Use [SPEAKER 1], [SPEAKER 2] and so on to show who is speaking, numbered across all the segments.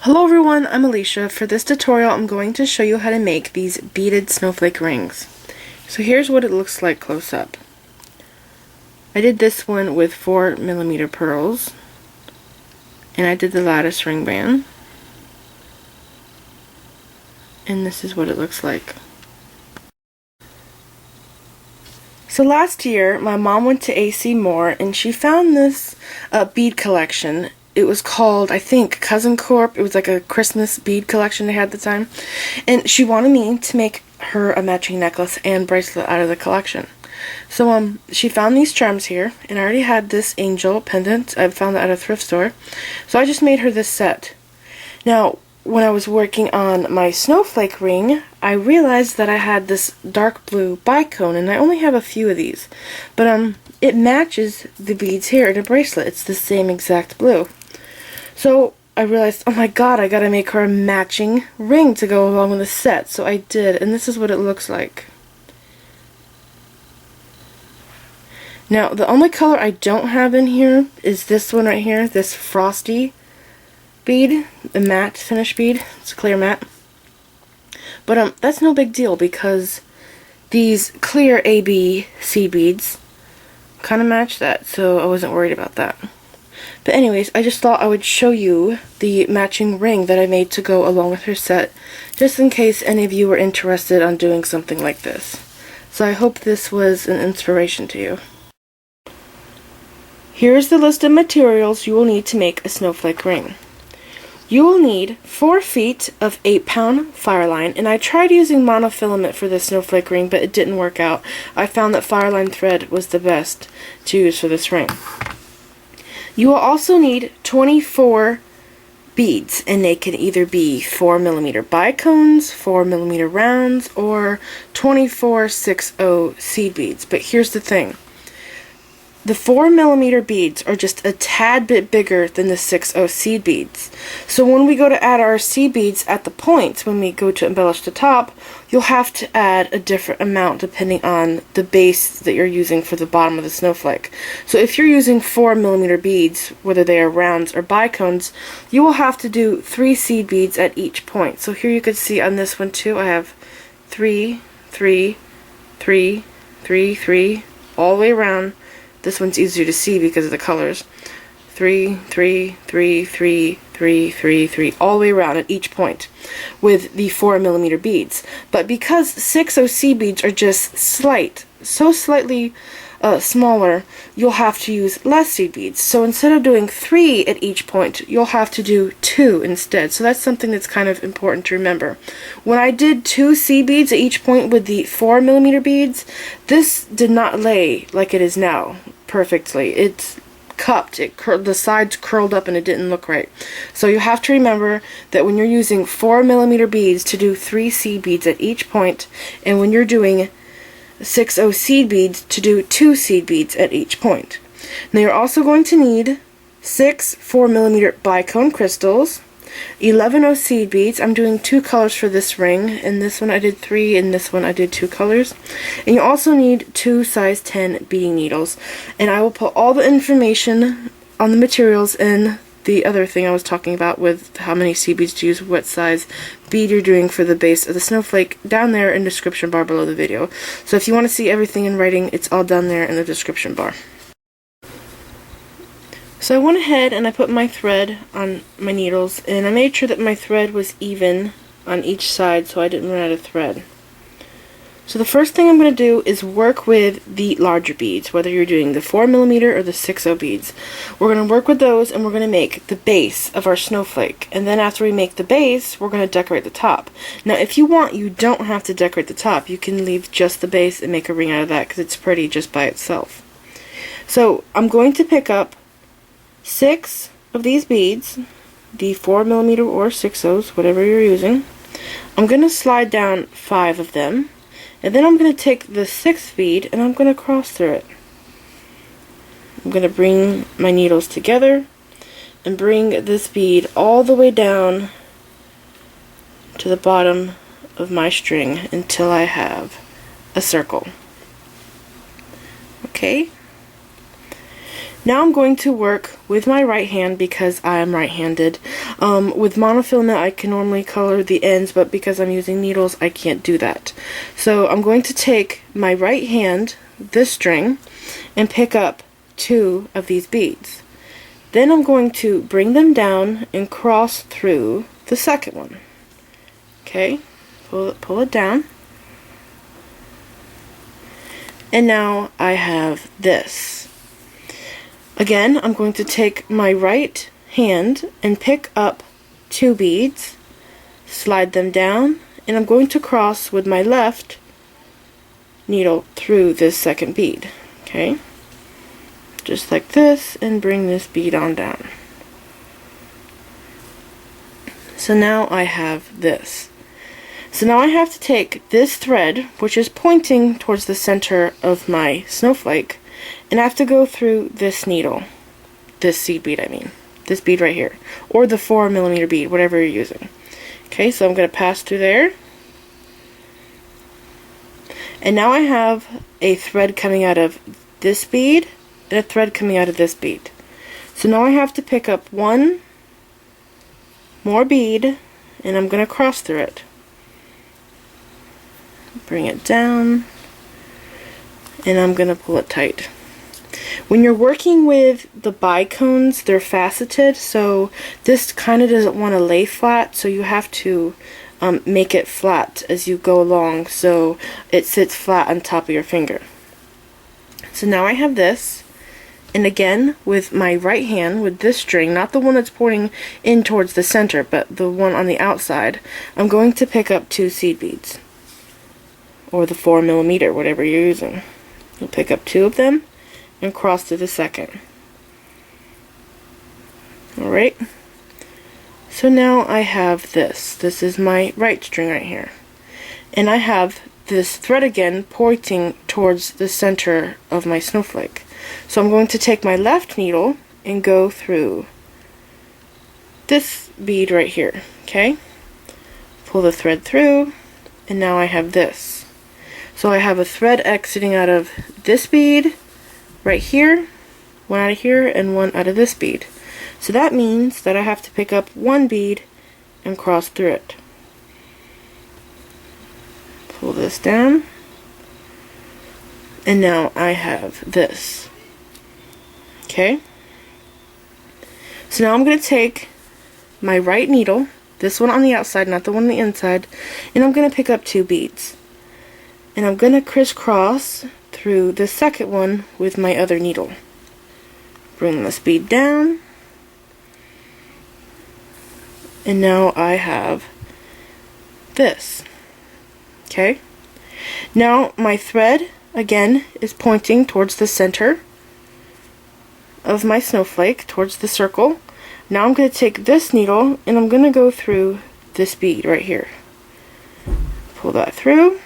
[SPEAKER 1] Hello everyone, I'm Alicia. For this tutorial I'm going to show you how to make these beaded snowflake rings. So here's what it looks like close up. I did this one with 4mm pearls, and I did the lattice ring band, and this is what it looks like. So last year my mom went to AC Moore and she found this bead collection. It was called, I think, Cousin Corp. It was like a Christmas bead collection they had at the time. And she wanted me to make her a matching necklace and bracelet out of the collection. So she found these charms here, and I already had this angel pendant. I found that at a thrift store. So I just made her this set. Now, when I was working on my snowflake ring, I realized that I had this dark blue bicone, and I only have a few of these. But it matches the beads here in a bracelet. It's the same exact blue. So I realized, oh my god, I gotta make her a matching ring to go along with the set. So I did, and this is what it looks like. Now, the only color I don't have in here is this one right here, this frosty bead, a matte finish bead. It's a clear matte. But that's no big deal because these clear ABC beads kind of match that, so I wasn't worried about that. But anyways, I just thought I would show you the matching ring that I made to go along with her set, just in case any of you were interested on doing something like this. So I hope this was an inspiration to you. Here's the list of materials you will need to make a snowflake ring. You will need 4 feet of 8-pound fireline, and I tried using monofilament for this snowflake ring, but it didn't work out. I found that fireline thread was the best to use for this ring. You will also need 24 beads, and they can either be 4mm bicones, 4mm rounds, or 24 6/0 seed beads. But here's the thing. The 4mm beads are just a tad bit bigger than the 6/0 seed beads. So when we go to add our seed beads at the points, when we go to embellish the top, you'll have to add a different amount depending on the base that you're using for the bottom of the snowflake. So if you're using 4mm beads, whether they are rounds or bicones, you will have to do 3 seed beads at each point. So here you can see on this one too, I have 3, 3, 3, 3, 3, all the way around. This one's easier to see because of the colors. 3, 3, 3, 3, 3, 3, 3, all the way around at each point with the 4mm beads. But because 6/0 seed beads are just so slightly smaller, you'll have to use less seed beads. So instead of doing 3 at each point, you'll have to do 2 instead. So that's something that's kind of important to remember. When I did 2 seed beads at each point with the 4mm beads, this did not lay like it is now perfectly. It's cupped, the sides curled up, and it didn't look right. So you have to remember that when you're using 4mm beads to do 3 seed beads at each point, and when you're doing 6/0 seed beads to do 2 seed beads at each point. Now you're also going to need 6 4mm bicone crystals, 11/0 seed beads. I'm doing 2 colors for this ring, and this one I did 3, and this one I did 2 colors. And you also need 2 size 10 beading needles. And I will put all the information on the materials in the other thing I was talking about with how many seed beads to use, what size bead you're doing for the base of the snowflake, down there in the description bar below the video. So if you want to see everything in writing, it's all down there in the description bar. So I went ahead and I put my thread on my needles, and I made sure that my thread was even on each side so I didn't run out of thread. So the first thing I'm going to do is work with the larger beads, whether you're doing the 4mm or the 6/0 beads. We're going to work with those, and we're going to make the base of our snowflake. And then after we make the base, we're going to decorate the top. Now if you want, you don't have to decorate the top. You can leave just the base and make a ring out of that because it's pretty just by itself. So I'm going to pick up 6 of these beads, the 4mm or 6/0s, whatever you're using. I'm going to slide down 5 of them. And then I'm going to take the 6th bead and I'm going to cross through it. I'm going to bring my needles together and bring this bead all the way down to the bottom of my string until I have a circle. Okay? Now I'm going to work with my right hand because I am right-handed. With monofilament I can normally color the ends, but because I'm using needles I can't do that. So I'm going to take my right hand, this string, and pick up 2 of these beads. Then I'm going to bring them down and cross through the second one. Okay, pull it down. And now I have this. Again, I'm going to take my right hand and pick up 2 beads, slide them down, and I'm going to cross with my left needle through this second bead. Okay, just like this, and bring this bead on down. So now I have this. So now I have to take this thread, which is pointing towards the center of my snowflake, and I have to go through this needle, this seed bead I mean, this bead right here, or the 4mm bead, whatever you're using. Okay, so I'm going to pass through there, and now I have a thread coming out of this bead, and a thread coming out of this bead. So now I have to pick up 1 more bead, and I'm going to cross through it. Bring it down, and I'm going to pull it tight. When you're working with the bicones, they're faceted, so this kind of doesn't want to lay flat, so you have to make it flat as you go along so it sits flat on top of your finger. So now I have this, and again with my right hand, with this string, not the one that's pointing in towards the center, but the one on the outside, I'm going to pick up 2 seed beads, or the 4mm, whatever you're using. You'll pick up 2 of them and cross to the second. Alright, so now I have this. This is my right string right here. And I have this thread again pointing towards the center of my snowflake. So I'm going to take my left needle and go through this bead right here. Okay? Pull the thread through, and now I have this. So I have a thread exiting out of this bead right here, one out of here, and one out of this bead. So that means that I have to pick up 1 bead and cross through it. Pull this down, and now I have this. Okay? So now I'm going to take my right needle, this one on the outside, not the one on the inside, and I'm going to pick up 2 beads. And I'm going to crisscross through the second one with my other needle. Bring this bead down, and now I have this. Okay? Now my thread again is pointing towards the center of my snowflake, towards the circle. Now I'm going to take this needle and I'm going to go through this bead right here. Pull that through.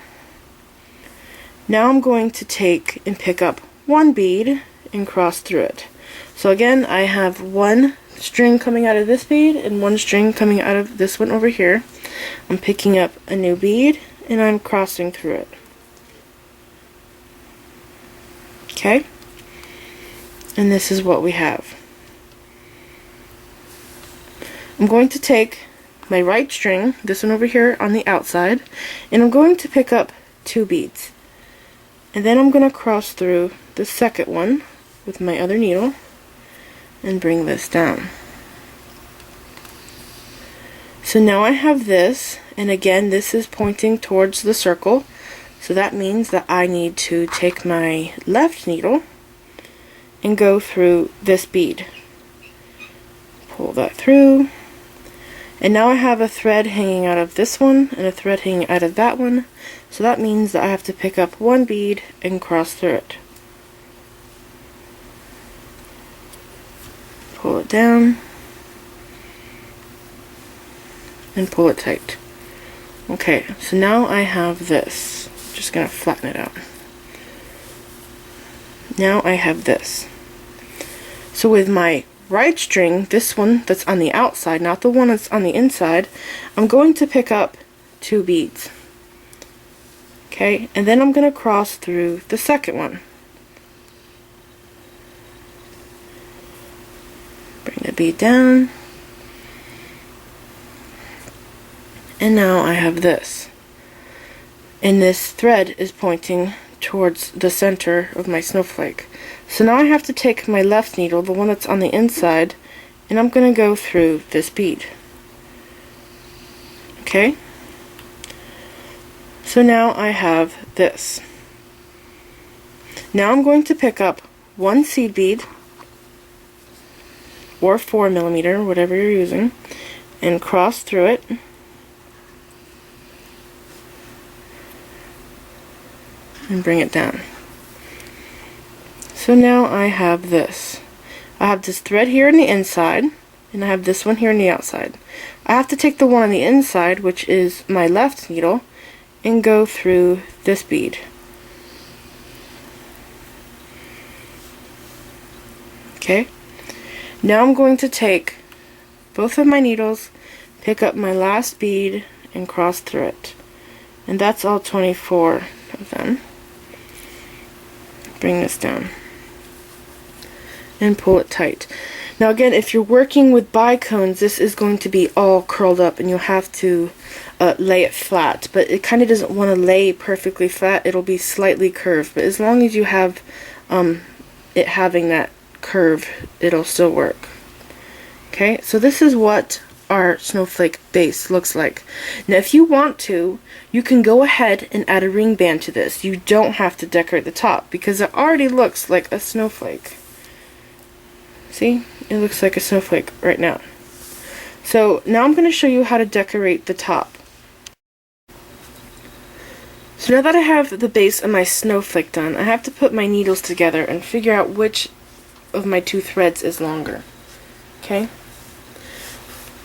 [SPEAKER 1] Now I'm going to take and pick up 1 bead and cross through it. So again, I have 1 string coming out of this bead and 1 string coming out of this one over here. I'm picking up a new bead and I'm crossing through it. Okay? And this is what we have. I'm going to take my right string, this one over here on the outside, and I'm going to pick up 2 beads. And then I'm going to cross through the second one with my other needle and bring this down. So now I have this, and again this is pointing towards the circle, so that means that I need to take my left needle and go through this bead. Pull that through, and now I have a thread hanging out of this one and a thread hanging out of that one, so that means that I have to pick up 1 bead and cross through it. Pull it down and pull it tight. Okay, so now I have this. I'm just going to flatten it out. Now I have this. So with my right string, this one that's on the outside, not the one that's on the inside, I'm going to pick up 2 beads. Okay, and then I'm going to cross through the second one. a bead down. And now I have this. And this thread is pointing towards the center of my snowflake. So now I have to take my left needle, the one that's on the inside, and I'm going to go through this bead. Okay? So now I have this. Now I'm going to pick up one seed bead, or 4mm, whatever you're using, and cross through it. And bring it down. So now I have this. I have this thread here on the inside, and I have this one here on the outside. I have to take the one on the inside, which is my left needle, and go through this bead. Okay? Now I'm going to take both of my needles, pick up my last bead, and cross through it. And that's all 24 of them. Bring this down and pull it tight. Now again, if you're working with bicones, this is going to be all curled up and you'll have to lay it flat, but it kind of doesn't want to lay perfectly flat. It'll be slightly curved, but as long as you have it having that curve, it'll still work. Okay, so this is what our snowflake base looks like. Now if you want to, you can go ahead and add a ring band to this. You don't have to decorate the top because it already looks like a snowflake. See? It looks like a snowflake right now. So now I'm going to show you how to decorate the top. So now that I have the base of my snowflake done, I have to put my needles together and figure out which of my two threads is longer. Okay?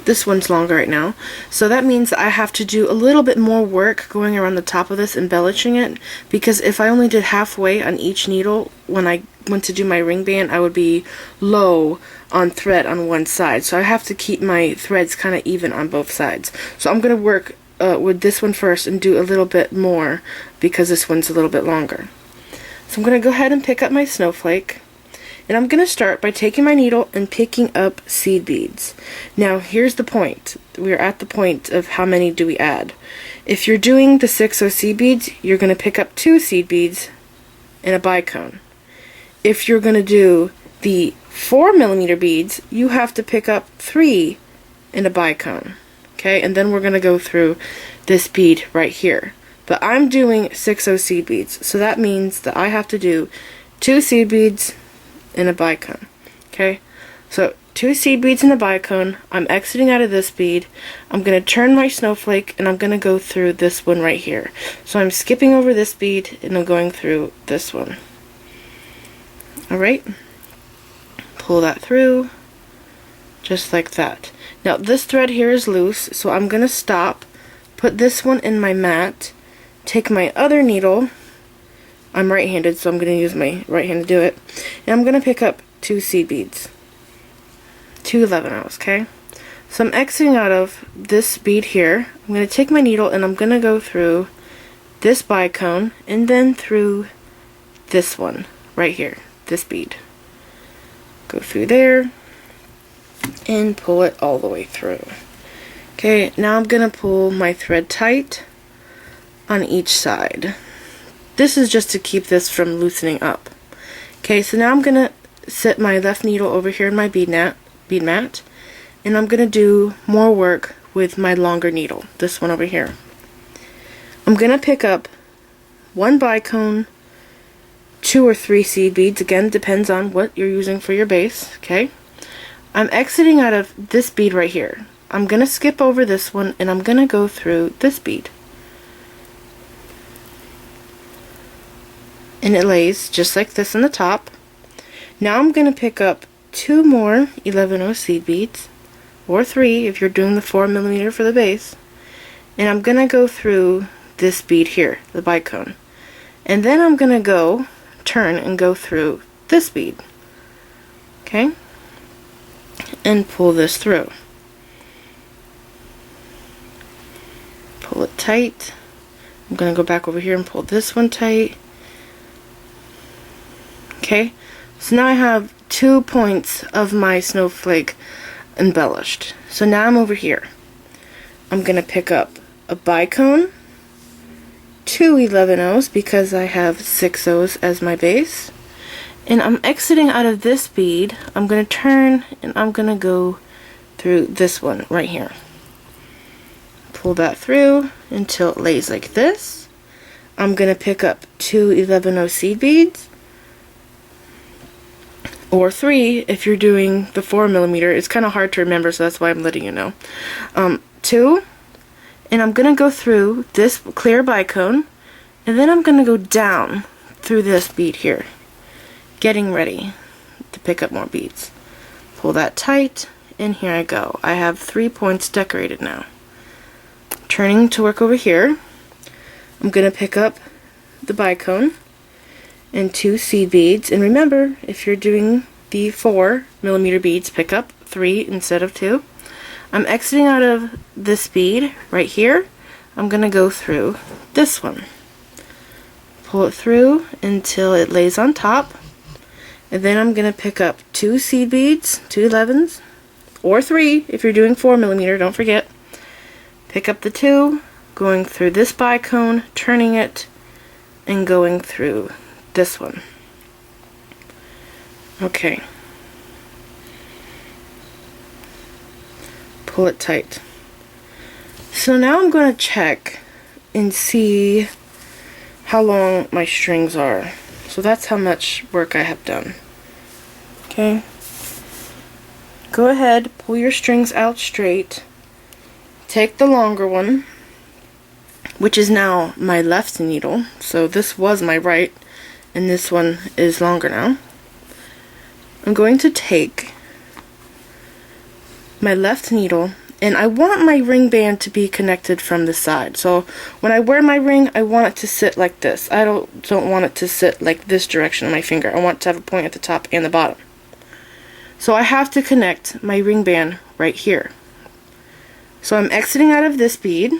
[SPEAKER 1] This one's longer right now, so that means that I have to do a little bit more work going around the top of this, embellishing it, because if I only did halfway on each needle when I went to do my ring band, I would be low on thread on one side, so I have to keep my threads kind of even on both sides. So I'm going to work with this one first and do a little bit more because this one's a little bit longer. So I'm going to go ahead and pick up my snowflake. And I'm going to start by taking my needle and picking up seed beads. Now here's the point. We're at the point of how many do we add. If you're doing the 6/0 seed beads, you're going to pick up 2 seed beads and a bicone. If you're going to do the 4mm beads, you have to pick up 3 and a bicone. Okay, and then we're going to go through this bead right here. But I'm doing 6/0 seed beads, so that means that I have to do 2 seed beads and a bicone. Okay, so 2 seed beads and a bicone. I'm exiting out of this bead. I'm going to turn my snowflake and I'm going to go through this one right here. So I'm skipping over this bead and I'm going through this one. Alright, pull that through just like that. Now this thread here is loose, so I'm going to stop, put this one in my mat, take my other needle. I'm right-handed, so I'm going to use my right hand to do it. And I'm going to pick up 2 seed beads. 2 11-0s, okay? So I'm exiting out of this bead here. I'm going to take my needle and I'm going to go through this bicone and then through this one right here, this bead. Go through there and pull it all the way through. Okay, now I'm going to pull my thread tight on each side. This is just to keep this from loosening up. Okay, so now I'm going to set my left needle over here in my bead mat, and I'm going to do more work with my longer needle, this one over here. I'm going to pick up 1 bicone, 2 or 3 seed beads, again depends on what you're using for your base, okay? I'm exiting out of this bead right here. I'm going to skip over this one and I'm going to go through this bead. And it lays just like this on the top. Now I'm going to pick up 2 more 11/0 seed beads, or 3 if you're doing the 4mm for the base, and I'm going to go through this bead here, the bicone. And then I'm going to go turn and go through this bead. Okay? And pull this through. Pull it tight. I'm going to go back over here and pull this one tight. Okay, so now I have 2 points of my snowflake embellished. So now I'm over here. I'm going to pick up a bicone, 2 11-ohs because I have 6 O's as my base, and I'm exiting out of this bead. I'm going to turn and I'm going to go through this one right here. Pull that through until it lays like this. I'm going to pick up 2 11-oh seed beads, or 3 if you're doing the 4mm. It's kind of hard to remember, so that's why I'm letting you know. 2, and I'm going to go through this clear bicone, and then I'm going to go down through this bead here, getting ready to pick up more beads. Pull that tight, and here I go. I have 3 points decorated now. Turning to work over here, I'm going to pick up the bicone and 2 seed beads, and remember, if you're doing the 4mm beads, pick up 3 instead of 2. I'm exiting out of this bead right here. I'm going to go through this one. Pull it through until it lays on top, and then I'm going to pick up 2 seed beads, 2 11s, or 3 if you're doing 4mm, don't forget. Pick up the 2, going through this bicone, turning it, and going through this one. Okay. Pull it tight. So now I'm going to check and see how long my strings are. So that's how much work I have done. Okay. Go ahead, pull your strings out straight. Take the longer one, which is now my left needle. So this was my right, and this one is longer now. I'm going to take my left needle, and I want my ring band to be connected from the side. So when I wear my ring, I want it to sit like this. I don't want it to sit like this direction on my finger. I want it to have a point at the top and the bottom. So I have to connect my ring band right here. So I'm exiting out of this bead,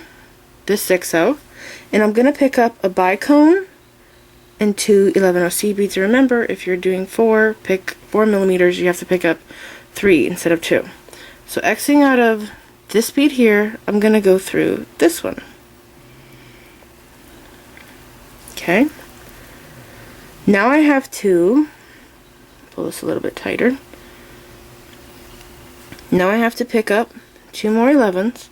[SPEAKER 1] this 6-0, and I'm going to pick up a bicone and 2 11-oh seed beads. Remember, if you're doing 4mm, you have to pick up 3 instead of 2. So exiting out of this bead here, I'm going to go through this one. Okay. Now I have to pull this a little bit tighter. Now I have to pick up 2 more 11s,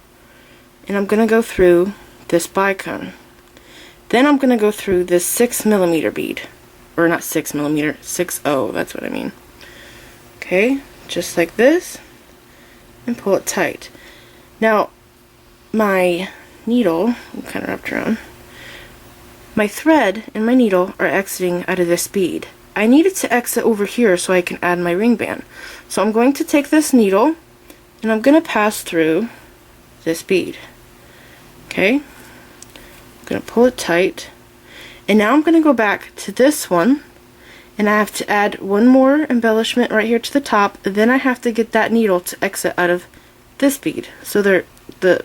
[SPEAKER 1] and I'm going to go through this bicone. Then I'm going to go through this 6mm bead, or not 6mm, 6-0, that's what I mean. Okay, just like this, and pull it tight. Now, my needle, I'm kind of wrapped around, my thread and my needle are exiting out of this bead. I need it to exit over here so I can add my ring band. So I'm going to take this needle, and I'm going to pass through this bead. Okay, I'm going to pull it tight, and now I'm going to go back to this one, and I have to add one more embellishment right here to the top. Then I have to get that needle to exit out of this bead, so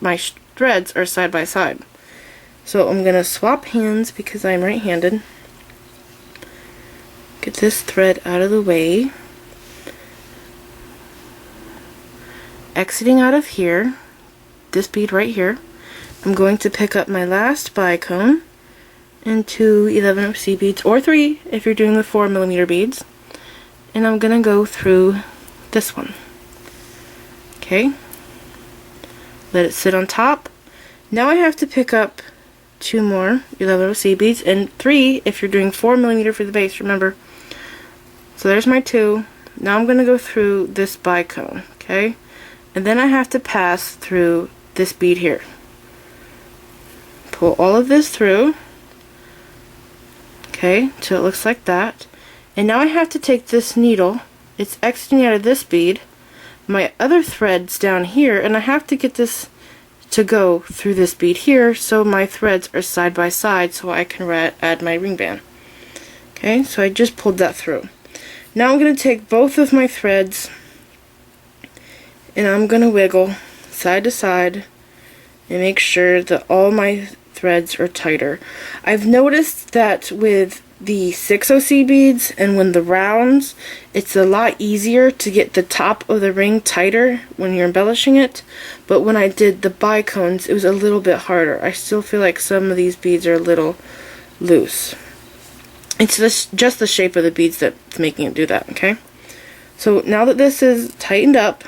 [SPEAKER 1] my threads are side by side. So I'm going to swap hands because I'm right-handed. Get this thread out of the way. Exiting out of here, this bead right here, I'm going to pick up my last bicone and 2 11-oh seed beads, or 3 if you're doing the 4mm beads, and I'm going to go through this one. Okay, let it sit on top. Now I have to pick up 2 more 11-oh seed beads, and 3 if you're doing 4mm for the base, remember. So there's my 2. Now I'm going to go through this bicone, okay? And then I have to pass through this bead here. Pull all of this through, okay, till it looks like that. And now I have to take this needle, it's exiting out of this bead, my other thread's down here, and I have to get this to go through this bead here so my threads are side by side so I can add my ring band. Okay, so I just pulled that through. Now I'm going to take both of my threads and I'm going to wiggle side to side and make sure that all my threads are tighter. I've noticed that with the 6OC beads and when the rounds, it's a lot easier to get the top of the ring tighter when you're embellishing it. But when I did the bicones, it was a little bit harder. I still feel like some of these beads are a little loose. It's just the shape of the beads that's making it do that, okay? So now that this is tightened up,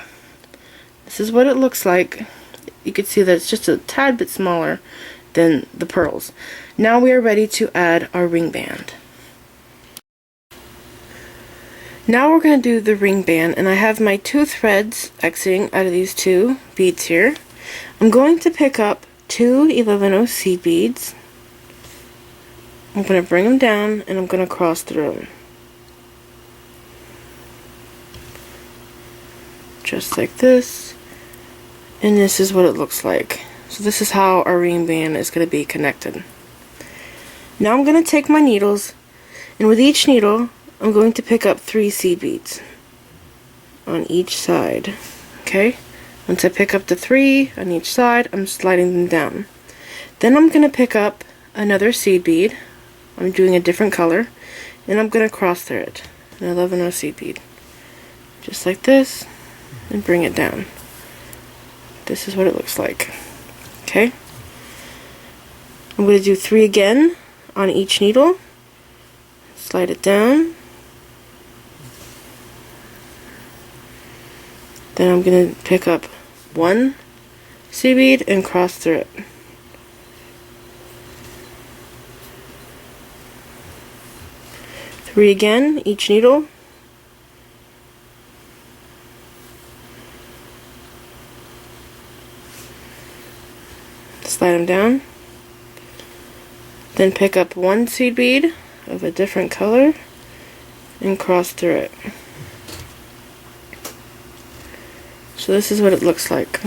[SPEAKER 1] this is what it looks like. You can see that it's just a tad bit smaller than the pearls. Now we are ready to add our ring band. Now we're going to do the ring band, and I have my 2 threads exiting out of these 2 beads here. I'm going to pick up 2 11OC beads. I'm going to bring them down and I'm going to cross through them. Just like this. And this is what it looks like. So this is how our ring band is going to be connected. Now I'm going to take my needles, and with each needle I'm going to pick up 3 seed beads on each side. Okay? Once I pick up the 3 on each side, I'm sliding them down. Then I'm going to pick up another seed bead. I'm doing a different color, and I'm going to cross through it. An 11O seed bead. Just like this, and bring it down. This is what it looks like. Okay? I'm going to do 3 again on each needle. Slide it down. Then I'm going to pick up 1 seed bead and cross through it. Three again, each needle. Slide them down. Then pick up 1 seed bead of a different color and cross through it. So this is what it looks like.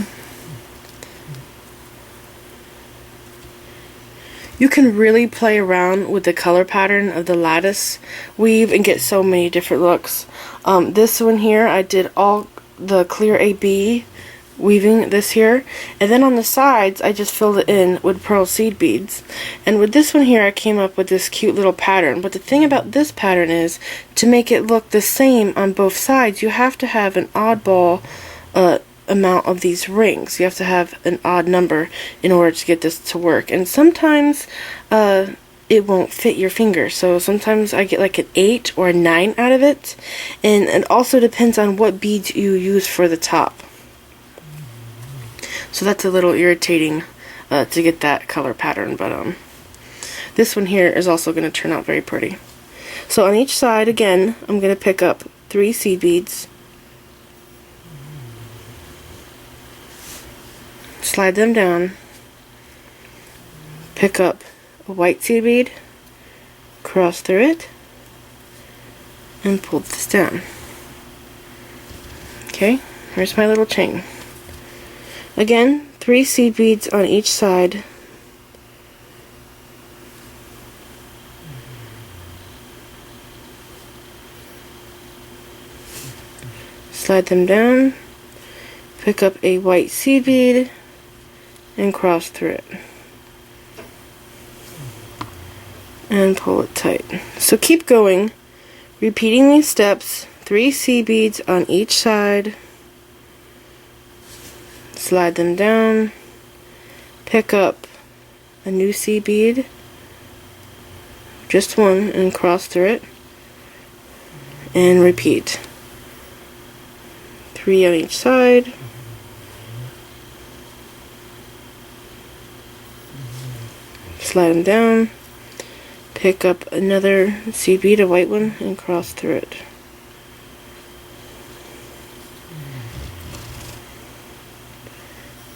[SPEAKER 1] You can really play around with the color pattern of the lattice weave and get so many different looks. This one here, I did all the clear AB weaving this here, and then on the sides I just filled it in with pearl seed beads. And with this one here I came up with this cute little pattern, but the thing about this pattern is to make it look the same on both sides you have to have an oddball amount of these rings. You have to have an odd number in order to get this to work, and sometimes it won't fit your finger, so sometimes I get like an 8 or a 9 out of it, and it also depends on what beads you use for the top. So that's a little irritating to get that color pattern, but this one here is also going to turn out very pretty. So on each side, again, I'm going to pick up 3 seed beads, slide them down, pick up a white seed bead, cross through it, and pull this down. Okay, here's my little chain. Again, 3 seed beads on each side. Slide them down, pick up a white seed bead, and cross through it. And pull it tight. So keep going, repeating these steps, 3 seed beads on each side. Slide them down, pick up a new seed bead, just 1, and cross through it, and repeat. 3 on each side, slide them down, pick up another seed bead, a white one, and cross through it.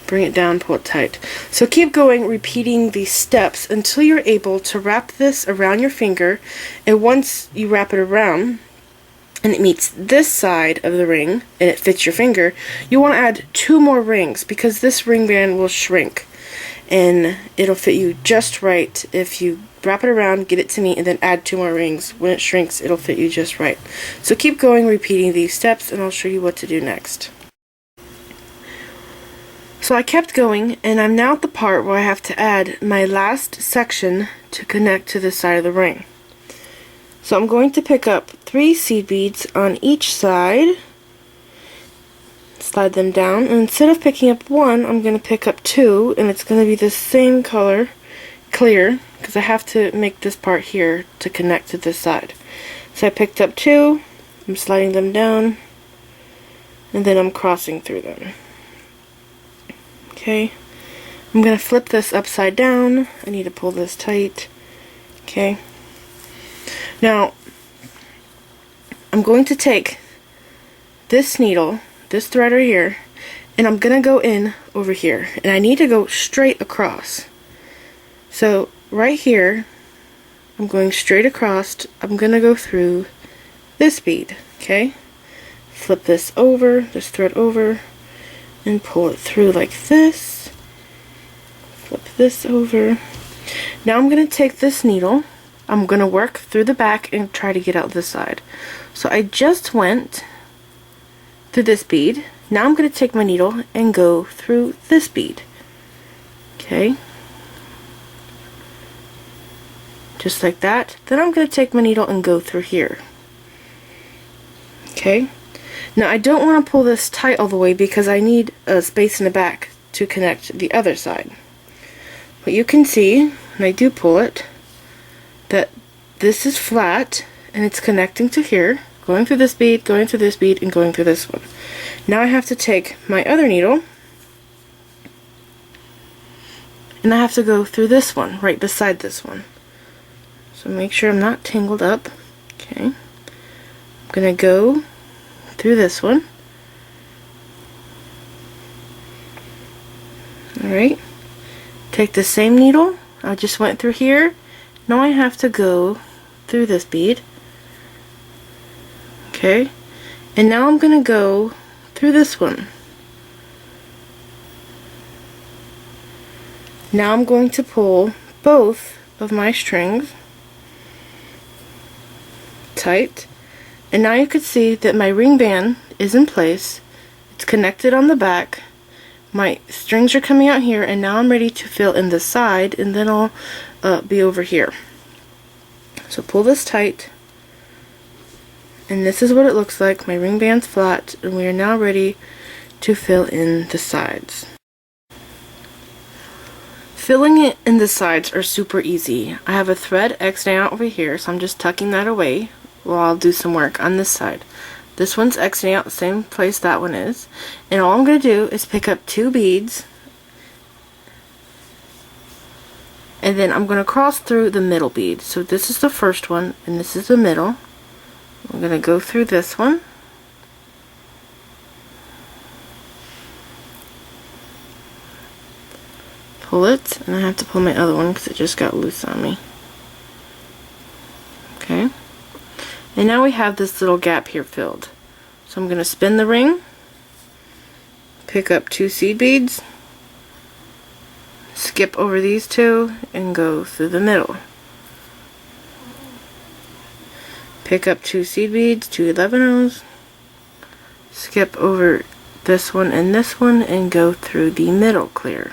[SPEAKER 1] Bring it down, pull it tight. So keep going, repeating these steps until you're able to wrap this around your finger, and once you wrap it around and it meets this side of the ring and it fits your finger, you want to add 2 more rings because this ring band will shrink and it'll fit you just right if you wrap it around, get it to meet, and then add 2 more rings. When it shrinks, it'll fit you just right. So keep going, repeating these steps, and I'll show you what to do next. So I kept going, and I'm now at the part where I have to add my last section to connect to the side of the ring. So I'm going to pick up 3 seed beads on each side, slide them down, and instead of picking up 1, I'm going to pick up 2, and it's going to be the same color, clear, because I have to make this part here to connect to this side. So I picked up 2, I'm sliding them down, and then I'm crossing through them. Okay, I'm going to flip this upside down. I need to pull this tight. Okay, now I'm going to take this needle, this thread right here, and I'm going to go in over here, and I need to go straight across. So right here, I'm going straight across. I'm going to go through this bead. Okay, flip this over, this thread over, and pull it through like this. Flip this over. Now I'm going to take this needle, I'm going to work through the back and try to get out this side. So I just went through this bead. Now I'm going to take my needle and go through this bead. Okay, just like that. Then I'm going to take my needle and go through here. Okay, now I don't want to pull this tight all the way because I need a space in the back to connect the other side. But you can see, when I do pull it, that this is flat and it's connecting to here, going through this bead, going through this bead, and going through this one. Now I have to take my other needle and I have to go through this one, right beside this one. So make sure I'm not tangled up. Okay, I'm gonna go through this one. Alright, take the same needle I just went through here. Now I have to go through this bead. Okay, and now I'm gonna go through this one. Now I'm going to pull both of my strings tight, and now you can see that my ring band is in place. It's connected on the back. My strings are coming out here, and now I'm ready to fill in the side, and then I'll be over here. So pull this tight, and this is what it looks like. My ring band's flat, and we are now ready to fill in the sides. Filling it in the sides are super easy. I have a thread exiting out over here, so I'm just tucking that away while I'll do some work on this side. This one's exiting out the same place that one is, and all I'm going to do is pick up 2 beads, and then I'm going to cross through the middle bead. So this is the first one, and this is the middle. I'm going to go through this one, pull it, and I have to pull my other one because it just got loose on me. Okay, and now we have this little gap here filled. So I'm going to spin the ring, pick up 2 seed beads, skip over these 2, and go through the middle. Pick up 2 seed beads, 2 11-ohs, skip over this one, and go through the middle clear.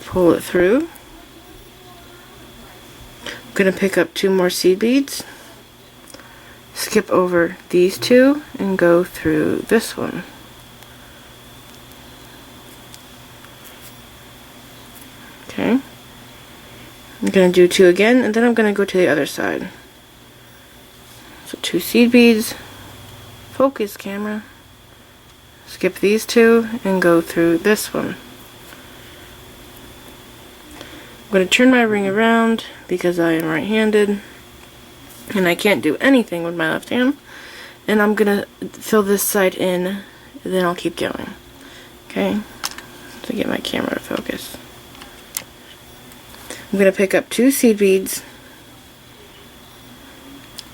[SPEAKER 1] Pull it through. I'm going to pick up 2 more seed beads, skip over these 2, and go through this one. Okay, I'm going to do 2 again, and then I'm going to go to the other side. So 2 seed beads, focus camera, skip these 2, and go through this one. I'm going to turn my ring around because I am right-handed and I can't do anything with my left hand, and I'm going to fill this side in, and then I'll keep going. Okay, to get my camera to focus. I'm going to pick up 2 seed beads,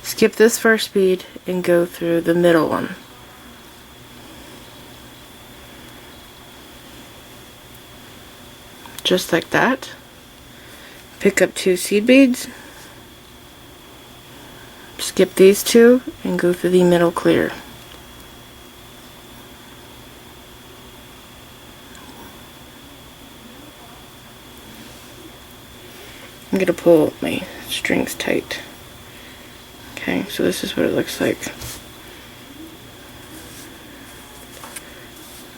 [SPEAKER 1] skip this first bead, and go through the middle one. Just like that. Pick up 2 seed beads, skip these 2, and go through the middle clear. I'm going to pull my strings tight. Okay, so this is what it looks like.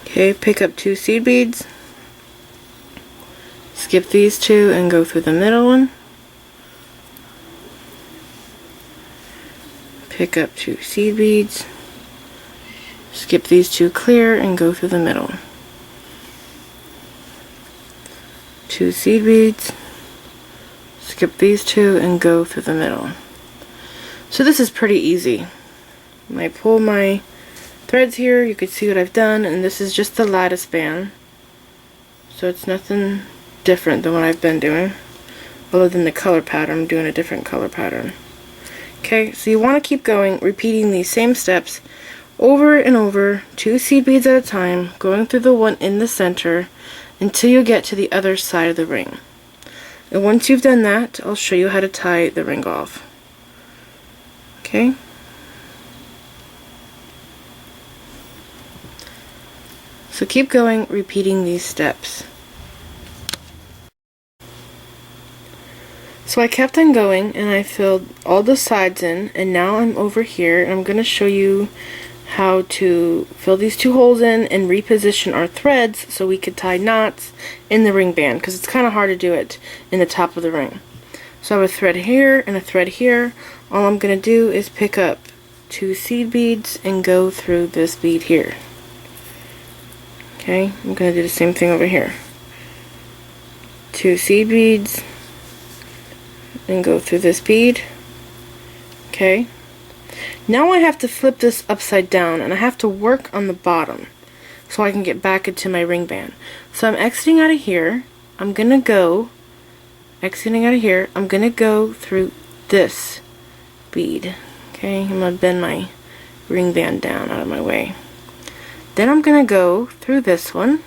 [SPEAKER 1] Okay, pick up 2 seed beads, skip these 2 and go through the middle one. Pick up 2 seed beads, skip these 2 clear and go through the middle. 2 seed beads, skip these 2 and go through the middle. So this is pretty easy. When I pull my threads here, you can see what I've done, and this is just the lattice band. So it's nothing different than what I've been doing. Other than the color pattern, I'm doing a different color pattern. Okay, so you want to keep going, repeating these same steps over and over, 2 seed beads at a time, going through the one in the center until you get to the other side of the ring. And once you've done that, I'll show you how to tie the ring off. Okay? So keep going, repeating these steps. So I kept on going and I filled all the sides in, and now I'm over here and I'm going to show you how to fill these 2 holes in and reposition our threads so we could tie knots in the ring band, because it's kind of hard to do it in the top of the ring. So I have a thread here and a thread here. All I'm going to do is pick up 2 seed beads and go through this bead here. Okay, I'm going to do the same thing over here. 2 seed beads and go through this bead. Okay, now I have to flip this upside down and I have to work on the bottom so I can get back into my ring band. So I'm exiting out of here. I'm gonna go exiting out of here. I'm gonna go through this bead. Okay, I'm gonna bend my ring band down out of my way. Then I'm gonna go through this one,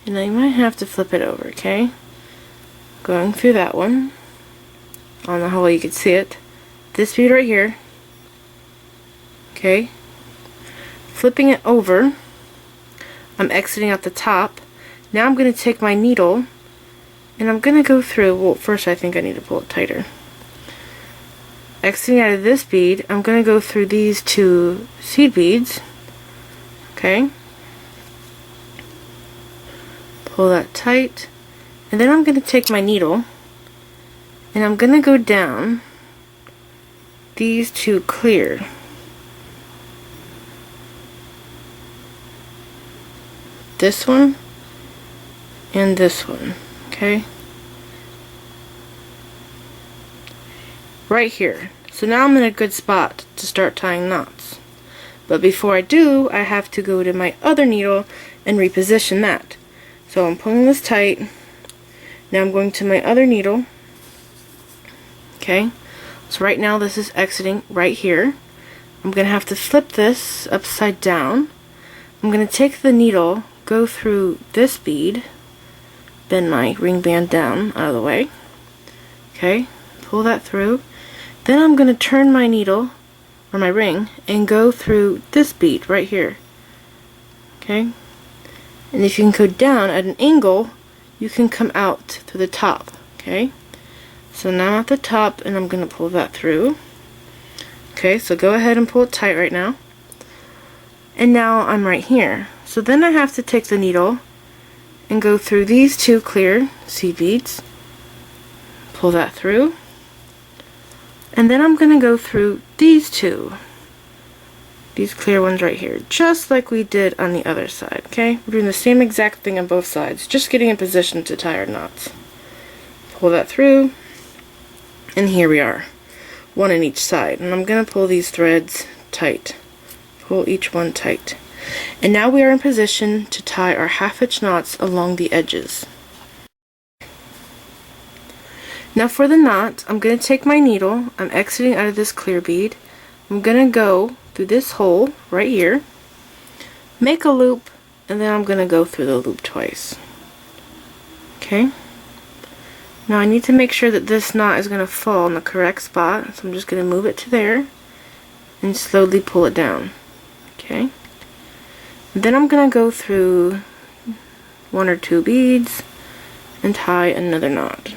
[SPEAKER 1] and I might have to flip it over. Okay, going through that one. I don't know how well you can see it. This bead right here. Okay. Flipping it over. I'm exiting out the top. Now I'm going to take my needle and I'm going to go through, well, first I think I need to pull it tighter. Exiting out of this bead, I'm going to go through these 2 seed beads. Okay. Pull that tight. And then I'm going to take my needle and I'm going to go down these 2 clear. This one and this one. Okay. Right here. So now I'm in a good spot to start tying knots. But before I do, I have to go to my other needle and reposition that. So I'm pulling this tight. Now I'm going to my other needle. Okay, so right now this is exiting right here. I'm going to have to flip this upside down. I'm going to take the needle, go through this bead, bend my ring band down out of the way. Okay, pull that through. Then I'm going to turn my needle, or my ring, and go through this bead right here. Okay, and if you can go down at an angle, you can come out through the top. Okay. So now I'm at the top and I'm going to pull that through. Okay, so go ahead and pull it tight right now. And now I'm right here. So then I have to take the needle and go through these 2 clear seed beads. Pull that through. And then I'm going to go through these 2. These clear ones right here. Just like we did on the other side. Okay, we're doing the same exact thing on both sides. Just getting in position to tie our knots. Pull that through. And here we are, 1 on each side, and I'm going to pull these threads tight. Pull each one tight. And now we are in position to tie our 1/2 inch knots along the edges. Now for the knot, I'm going to take my needle, I'm exiting out of this clear bead, I'm going to go through this hole right here, make a loop, and then I'm going to go through the loop twice. Okay? Now I need to make sure that this knot is going to fall in the correct spot, so I'm just going to move it to there and slowly pull it down. Okay. Then I'm going to go through 1 or 2 beads and tie another knot.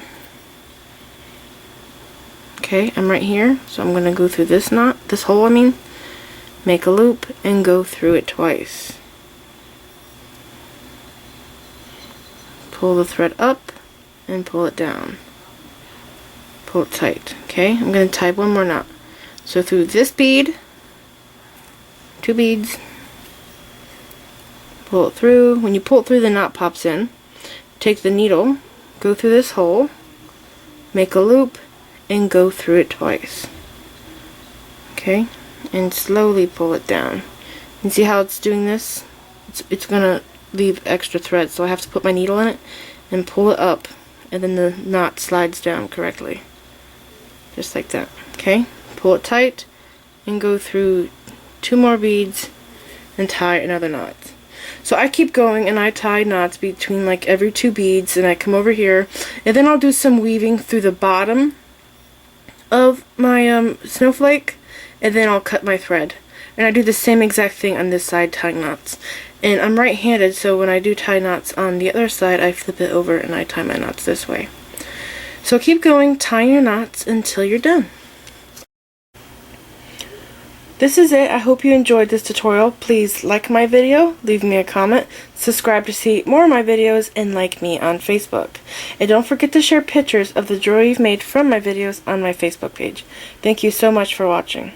[SPEAKER 1] Okay, I'm right here, so I'm going to go through this knot, this hole I mean, make a loop, and go through it twice. Pull the thread up, and pull it down. Pull it tight, okay? I'm going to tie one more knot. So through this bead, 2 beads, pull it through. When you pull it through, the knot pops in. Take the needle, go through this hole, make a loop, and go through it twice. Okay? And slowly pull it down. You see how it's doing this? It's gonna leave extra thread, so I have to put my needle in it and pull it up, and then the knot slides down correctly. Just like that. Okay? Pull it tight and go through 2 more beads and tie another knot. So I keep going and I tie knots between like every 2 beads, and I come over here, and then I'll do some weaving through the bottom of my snowflake, and then I'll cut my thread. And I do the same exact thing on this side, tying knots. And I'm right-handed, so when I do tie knots on the other side, I flip it over and I tie my knots this way. So keep going, tying your knots until you're done. This is it. I hope you enjoyed this tutorial. Please like my video, leave me a comment, subscribe to see more of my videos, and like me on Facebook. And don't forget to share pictures of the jewelry you've made from my videos on my Facebook page. Thank you so much for watching.